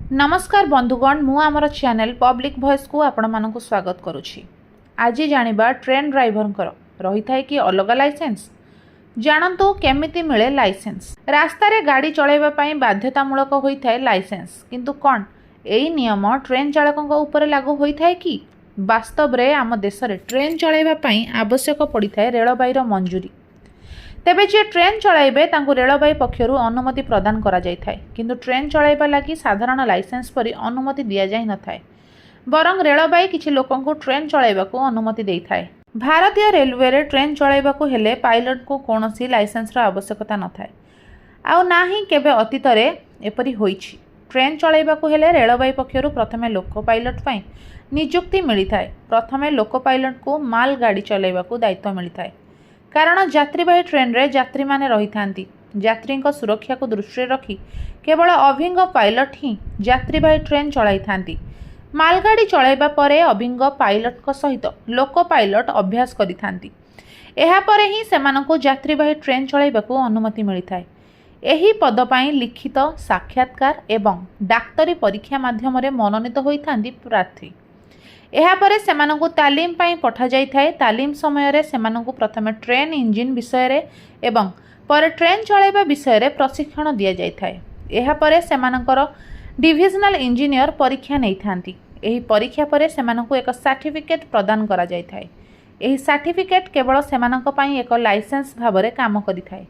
नमस्कार बंधुगण मु आमर चैनल पब्लिक वॉइस को आपण मानक स्वागत करुछि। आज जानिबा ट्रेन ड्राइवर रही थाए कि अलग लाइसेंस जानतु केमिति मिले लाइसेंस। रास्ता रे गाड़ी चलाइबा पई बाध्यतामूलक होई थाए लाइसेंस, किंतु कोन एई नियम ट्रेन चालकक ऊपर लागू होई थाए कि? वास्तव रे आम देश रे ट्रेन चलाइबा पई आवश्यक पड़ी थाए रेलबाईर मंजूरी। तेबे जे ट्रेन चलाइबे तांकु रेलबाई पक्षरु अनुमति प्रदान करा जाय थाए, किंतु ट्रेन चलाइबा लागि साधारण लाइसेंस परि अनुमति दिया जाय न थाए। बरং रेलबाई किछि लोकंकु ट्रेन चलाइबाकु अनुमति देई थाए। भारतीय रेलवे रे ट्रेन चलाइबाकु हेले पायलट को कोनोसी लाइसेंस रा आवश्यकता न थाए। आउ नाही केबे अतीत रे एपरि होईछि। ट्रेन चलाइबाकु हेले रेलबाई पक्षरु प्रथमे लोको पायलट पई नियुक्ति मिली थाए। प्रथमे लोको पायलट को माल गाड़ी चलाइबाकु दायित्व मिली थाए, कारण यात्रीवाही ट्रेन रे यात्री माने रही थांती। यात्री सुरक्षा को दृष्टि रखी केवल अभिज्ञ पायलट ही यात्रीवाही ट्रेन चलाई थांती। मालगाड़ी चलाइबा परे अभिज्ञ पायलट सहित लोको पायलट अभ्यास करि थांती। एहा परे ही सेमानंकु यात्रीवाही ट्रेन चलाइबाकु अनुमति मिली थाए। एही पद पई लिखित साक्षात्कार एवं डाक्तरी परीक्षा माध्यम रे मनोनीत होई थांती प्रार्थी। एहापरे सेमानंकु तालीम पाई पठा जाई थाए। तालीम समय रे सेमानंकु प्रथमे ट्रेन इंजिन विषय रे एवं पर ट्रेन चलाइबा विषय रे प्रशिक्षण दिया जाई थाए। एहापरे सेमानंकर डिविजनल इंजीनियर परीक्षा नै थांती। एही परीक्षा परे सेमानंकु एक सर्टिफिकेट प्रदान करा जाई थाए। एही सर्टिफिकेट केवल सेमानंक पाई एक लाइसेंस भाबरे काम करि थाए।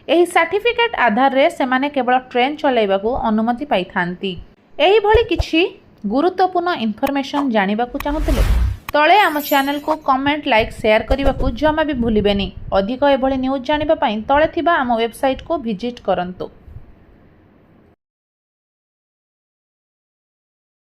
एही सर्टिफिकेट आधार रे सेमाने केवल ट्रेन चलाइबाकु अनुमति पाई थांती। एही भली किछि गुरुत्वपूर्ण इनफॉरमेशन जानिबा को चाहूतिले तळे आम चैनल को कमेंट लाइक शेयर करने को जमा भी भूलिबेनी। अधिक एभली न्यूज जानिबा पई तळे थिबा आम वेबसाइट को विजिट करंतु।